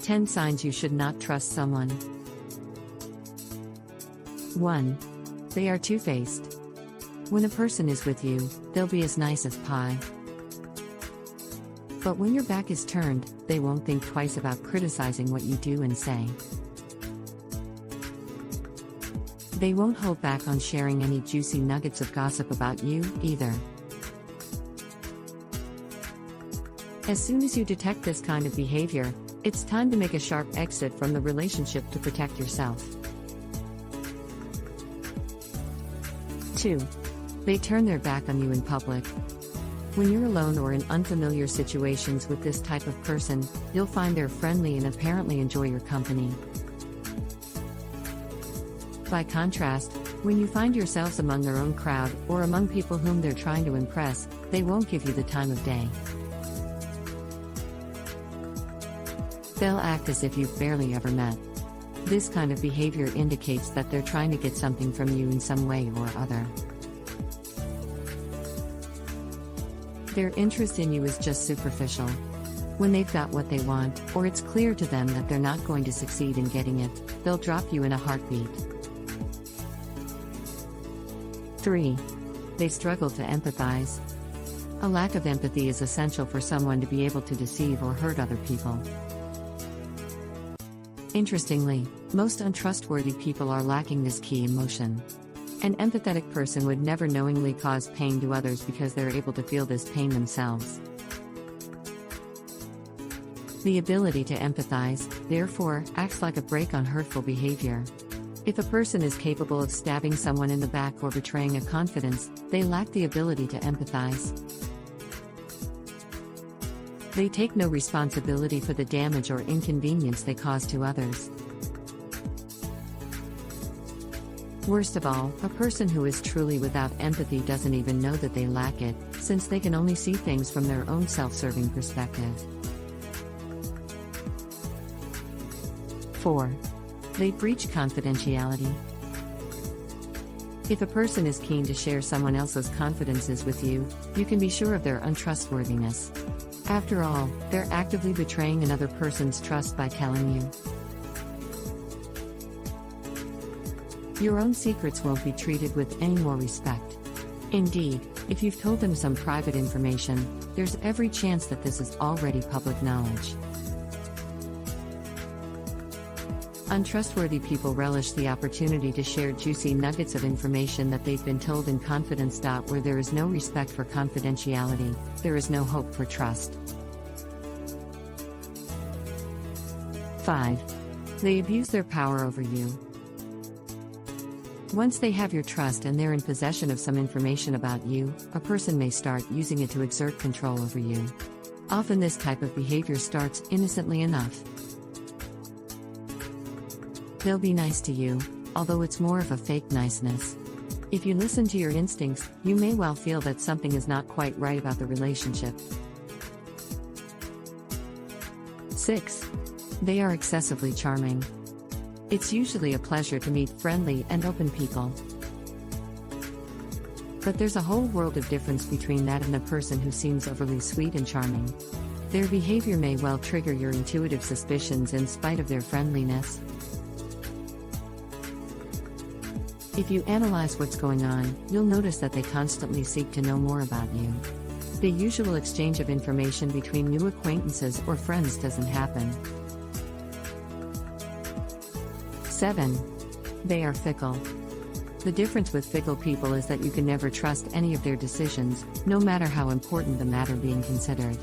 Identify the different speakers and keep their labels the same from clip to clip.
Speaker 1: 10 signs you should not trust someone. 1. They are two-faced. When a person is with you, they'll be as nice as pie. But when your back is turned, they won't think twice about criticizing what you do and say. They won't hold back on sharing any juicy nuggets of gossip about you, either. As soon as you detect this kind of behavior, it's time to make a sharp exit from the relationship to protect yourself. 2. They turn their back on you in public. When you're alone or in unfamiliar situations with this type of person, you'll find they're friendly and apparently enjoy your company. By contrast, when you find yourselves among their own crowd or among people whom they're trying to impress, they won't give you the time of day. They'll act as if you've barely ever met. This kind of behavior indicates that they're trying to get something from you in some way or other. Their interest in you is just superficial. When they've got what they want, or it's clear to them that they're not going to succeed in getting it, they'll drop you in a heartbeat. 3. They struggle to empathize. A lack of empathy is essential for someone to be able to deceive or hurt other people. Interestingly, most untrustworthy people are lacking this key emotion. An empathetic person would never knowingly cause pain to others because they're able to feel this pain themselves. The ability to empathize, therefore, acts like a brake on hurtful behavior. If a person is capable of stabbing someone in the back or betraying a confidence, they lack the ability to empathize. They take no responsibility for the damage or inconvenience they cause to others. Worst of all, a person who is truly without empathy doesn't even know that they lack it, since they can only see things from their own self-serving perspective. 4. They breach confidentiality. If a person is keen to share someone else's confidences with you, you can be sure of their untrustworthiness. After all, they're actively betraying another person's trust by telling you. Your own secrets won't be treated with any more respect. Indeed, if you've told them some private information, there's every chance that this is already public knowledge. Untrustworthy people relish the opportunity to share juicy nuggets of information that they've been told in confidence. Where there is no respect for confidentiality, there is no hope for trust. 5. They abuse their power over you. Once they have your trust and they're in possession of some information about you, a person may start using it to exert control over you. Often this type of behavior starts innocently enough. They'll be nice to you, although it's more of a fake niceness. If you listen to your instincts, you may well feel that something is not quite right about the relationship. 6. They are excessively charming. It's usually a pleasure to meet friendly and open people. But there's a whole world of difference between that and a person who seems overly sweet and charming. Their behavior may well trigger your intuitive suspicions in spite of their friendliness. If you analyze what's going on, you'll notice that they constantly seek to know more about you. The usual exchange of information between new acquaintances or friends doesn't happen. 7. They are fickle. The difference with fickle people is that you can never trust any of their decisions, no matter how important the matter being considered.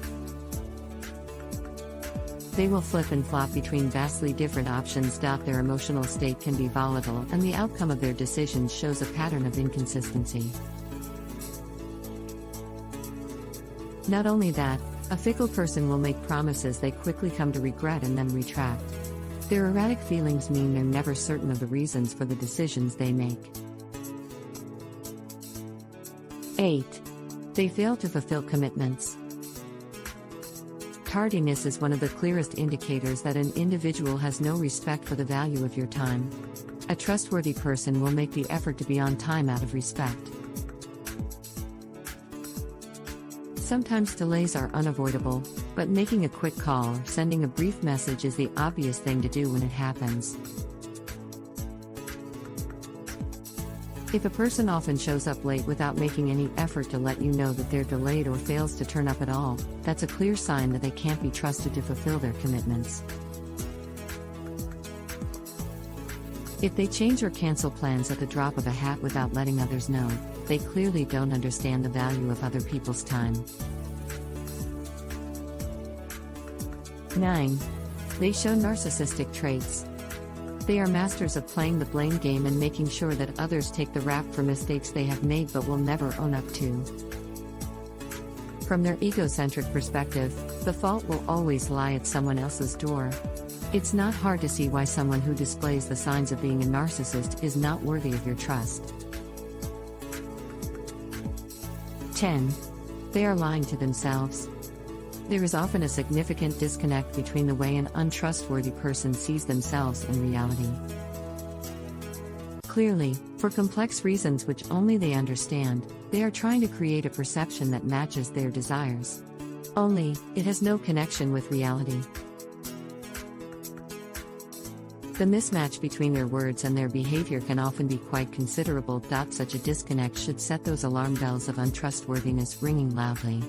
Speaker 1: They will flip and flop between vastly different options. Their emotional state can be volatile, and the outcome of their decisions shows a pattern of inconsistency. Not only that, a fickle person will make promises they quickly come to regret and then retract. Their erratic feelings mean they're never certain of the reasons for the decisions they make. 8. They fail to fulfill commitments. Tardiness is one of the clearest indicators that an individual has no respect for the value of your time. A trustworthy person will make the effort to be on time out of respect. Sometimes delays are unavoidable, But making a quick call or sending a brief message is the obvious thing to do when it happens. If a person often shows up late without making any effort to let you know that they're delayed or fails to turn up at all, that's a clear sign that they can't be trusted to fulfill their commitments. If they change or cancel plans at the drop of a hat without letting others know, they clearly don't understand the value of other people's time. 9. They show narcissistic traits. They are masters of playing the blame game and making sure that others take the rap for mistakes they have made but will never own up to. From their egocentric perspective, the fault will always lie at someone else's door. It's not hard to see why someone who displays the signs of being a narcissist is not worthy of your trust. 10. They are lying to themselves. There is often a significant disconnect between the way an untrustworthy person sees themselves in reality. Clearly, for complex reasons which only they understand, they are trying to create a perception that matches their desires. Only, it has no connection with reality. The mismatch between their words and their behavior can often be quite considerable. Such a disconnect should set those alarm bells of untrustworthiness ringing loudly.